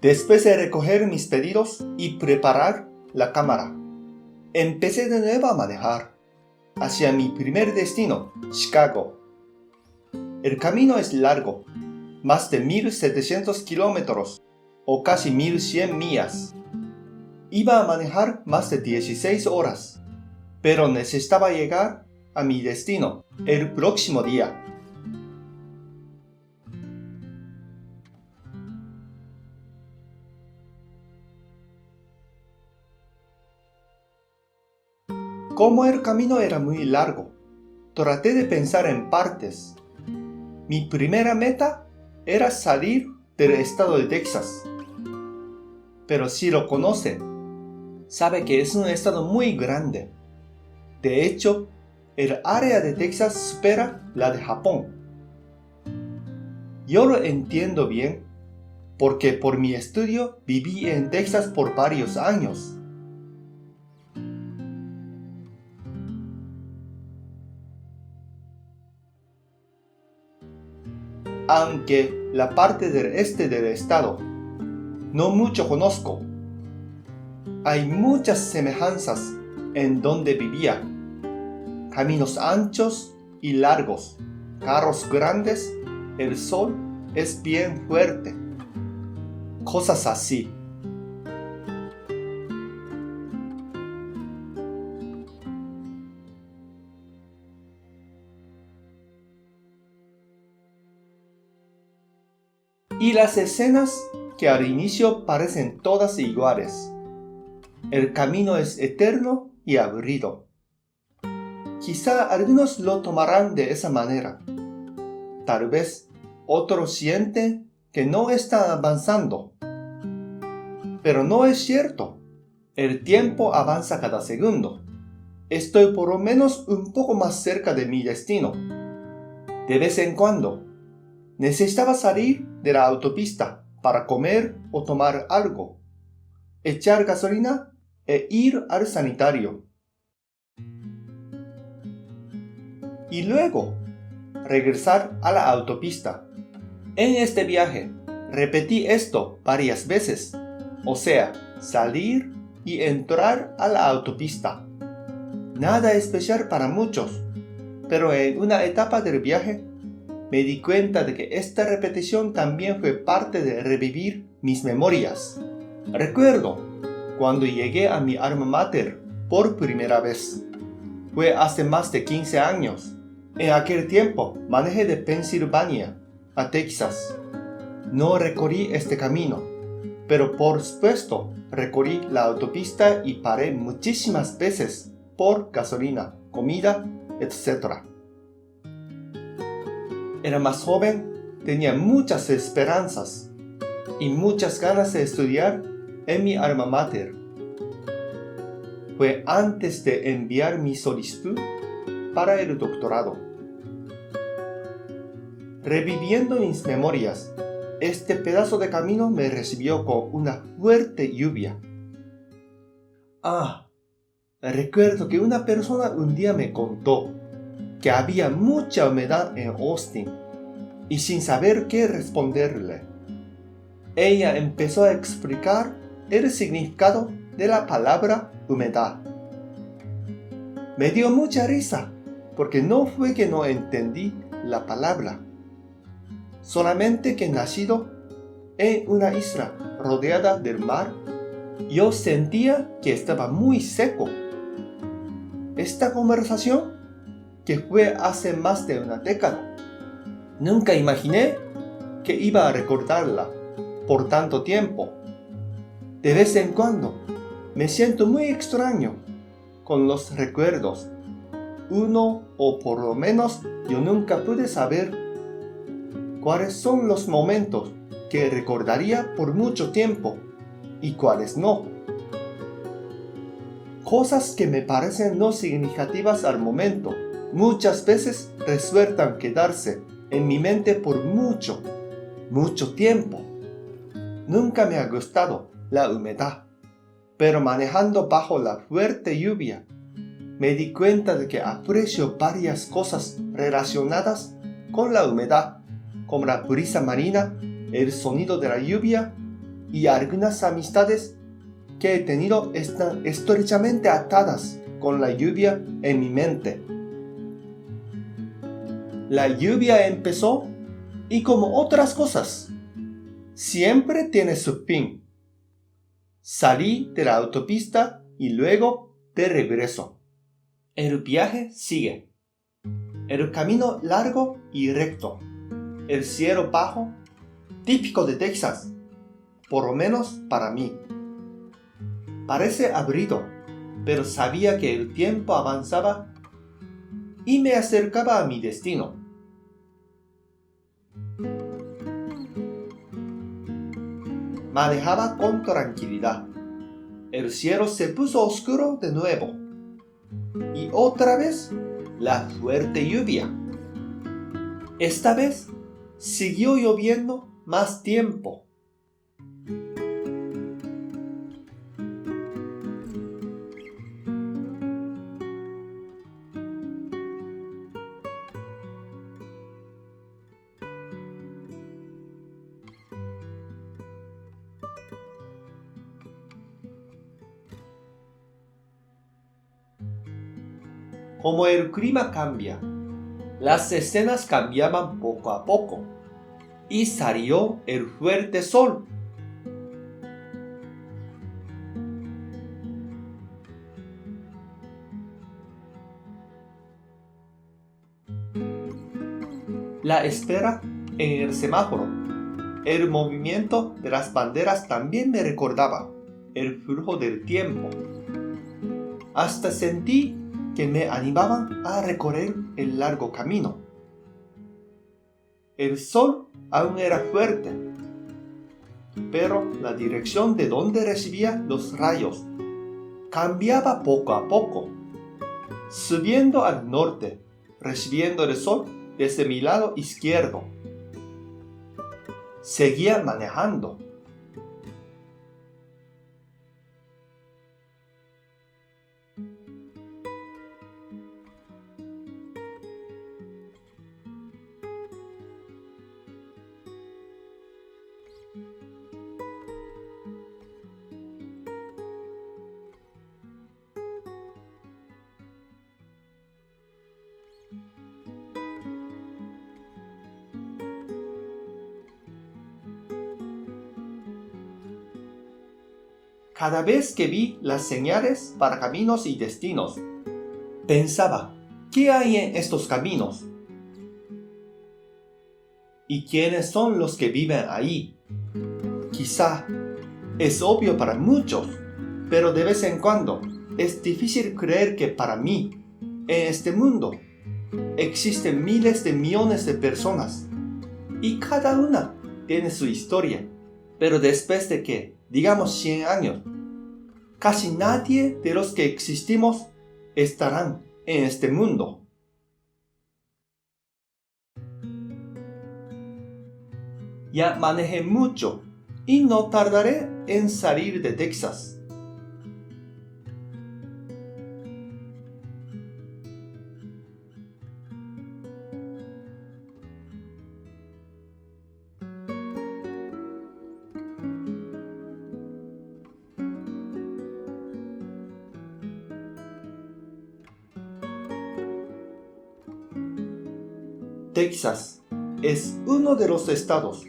Después de recoger mis pedidos y preparar la cámara, empecé de nuevo a manejar hacia mi primer destino, Chicago. El camino es largo, más de 1,700 kilómetros o casi 1,100 millas. Iba a manejar más de 16 horas, pero necesitaba llegar a mi destino el próximo día. Como el camino era muy largo, traté de pensar en partes. Mi primera meta era salir del estado de Texas. Pero si lo conoce, sabe que es un estado muy grande. De hecho, el área de Texas supera la de Japón. Yo lo entiendo bien, porque por mi estudio viví en Texas por varios años. Aunque la parte del este del estado no mucho conozco, hay muchas semejanzas en donde vivía. Caminos anchos y largos, carros grandes, el sol es bien fuerte. Cosas así. Y las escenas que al inicio parecen todas iguales. El camino es eterno y aburrido. Quizá algunos lo tomarán de esa manera. Tal vez otros sienten que no están avanzando. Pero no es cierto. El tiempo avanza cada segundo. Estoy por lo menos un poco más cerca de mi destino. De vez en cuando, necesitaba salir de la autopista para comer o tomar algo, echar gasolina e ir al sanitario. Y luego, regresar a la autopista. En este viaje, repetí esto varias veces, o sea, salir y entrar a la autopista. Nada especial para muchos, pero en una etapa del viaje, me di cuenta de que esta repetición también fue parte de revivir mis memorias. Recuerdo cuando llegué a mi alma mater por primera vez. Fue hace más de 15 años. En aquel tiempo manejé de Pensilvania a Texas. No recorrí este camino, pero por supuesto recorrí la autopista y paré muchísimas veces por gasolina, comida, etc. Era más joven, tenía muchas esperanzas y muchas ganas de estudiar en mi alma mater. Fue antes de enviar mi solicitud para el doctorado. Reviviendo mis memorias, este pedazo de camino me recibió con una fuerte lluvia. Recuerdo que una persona un día me contó que había mucha humedad en Austin y sin saber qué responderle, ella empezó a explicar el significado de la palabra humedad. Me dio mucha risa porque no fue que no entendí la palabra, solamente que nacido en una isla rodeada del mar, yo sentía que estaba muy seco. Esta conversación, que fue hace más de una década, nunca imaginé que iba a recordarla por tanto tiempo. De vez en cuando me siento muy extraño con los recuerdos. Uno o por lo menos yo nunca pude saber cuáles son los momentos que recordaría por mucho tiempo y cuáles no. Cosas que me parecen no significativas al momento muchas veces resultan quedarse en mi mente por mucho tiempo. Nunca me ha gustado la humedad, pero manejando bajo la fuerte lluvia, me di cuenta de que aprecio varias cosas relacionadas con la humedad, como la brisa marina, el sonido de la lluvia y algunas amistades que he tenido están estrechamente atadas con la lluvia en mi mente. La lluvia empezó y como otras cosas, siempre tiene su fin. Salí de la autopista y luego de regreso. El viaje sigue. El camino largo y recto. El cielo bajo, típico de Texas, por lo menos para mí. Parece aburrido, pero sabía que el tiempo avanzaba y me acercaba a mi destino. Manejaba con tranquilidad. El cielo se puso oscuro de nuevo. Y otra vez, la fuerte lluvia. Esta vez, siguió lloviendo más tiempo. Como el clima cambia, las escenas cambiaban poco a poco y salió el fuerte sol. La espera en el semáforo, el movimiento de las banderas también me recordaba el flujo del tiempo. Hasta sentí que me animaban a recorrer el largo camino. El sol aún era fuerte, pero la dirección de donde recibía los rayos cambiaba poco a poco, subiendo al norte, recibiendo el sol desde mi lado izquierdo. Seguía manejando. Cada vez que vi las señales para caminos y destinos, pensaba, ¿qué hay en estos caminos? ¿Y quiénes son los que viven ahí? Quizá es obvio para muchos, pero de vez en cuando es difícil creer que para mí, en este mundo, existen miles de millones de personas y cada una tiene su historia. Pero después de que, digamos 100 años, casi nadie de los que existimos estarán en este mundo. Ya manejé mucho y no tardaré en salir de Texas. Texas es uno de los estados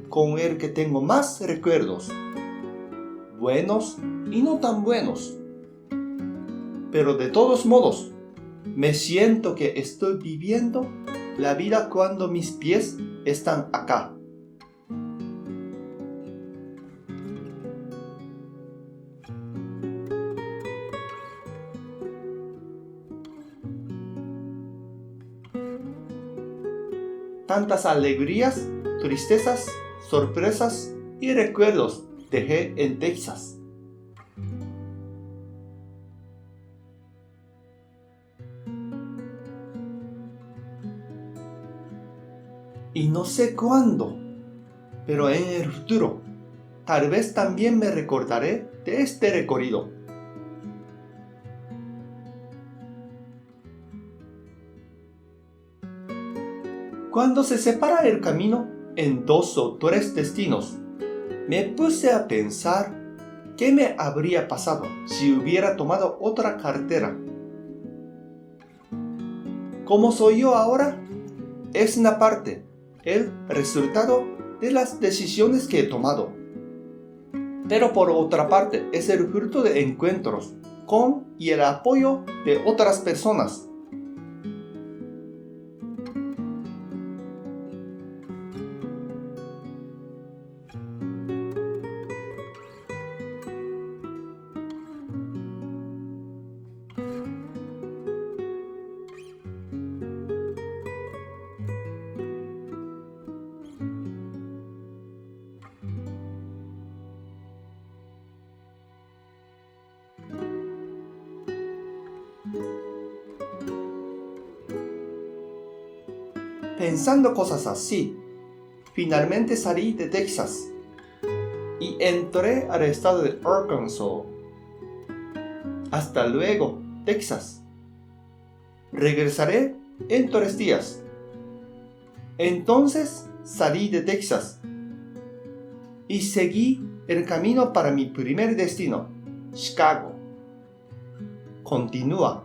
con el que tengo más recuerdos, buenos y no tan buenos. Pero de todos modos, me siento que estoy viviendo la vida cuando mis pies están acá. Tantas alegrías, tristezas, sorpresas y recuerdos dejé en Texas. Y no sé cuándo, pero en el futuro, tal vez también me recordaré de este recorrido. Cuando se separa el camino en 2 o 3 destinos, Me puse a pensar qué me habría pasado si hubiera tomado otra carretera. ¿Cómo soy yo ahora? Es una parte, el resultado de las decisiones que he tomado. Pero por otra parte, es el fruto de encuentros con y el apoyo de otras personas. Pensando cosas así, finalmente salí de Texas y entré al estado de Arkansas. Hasta luego, Texas. Regresaré en 3 días. Entonces salí de Texas y seguí el camino para mi primer destino, Chicago. Continúa.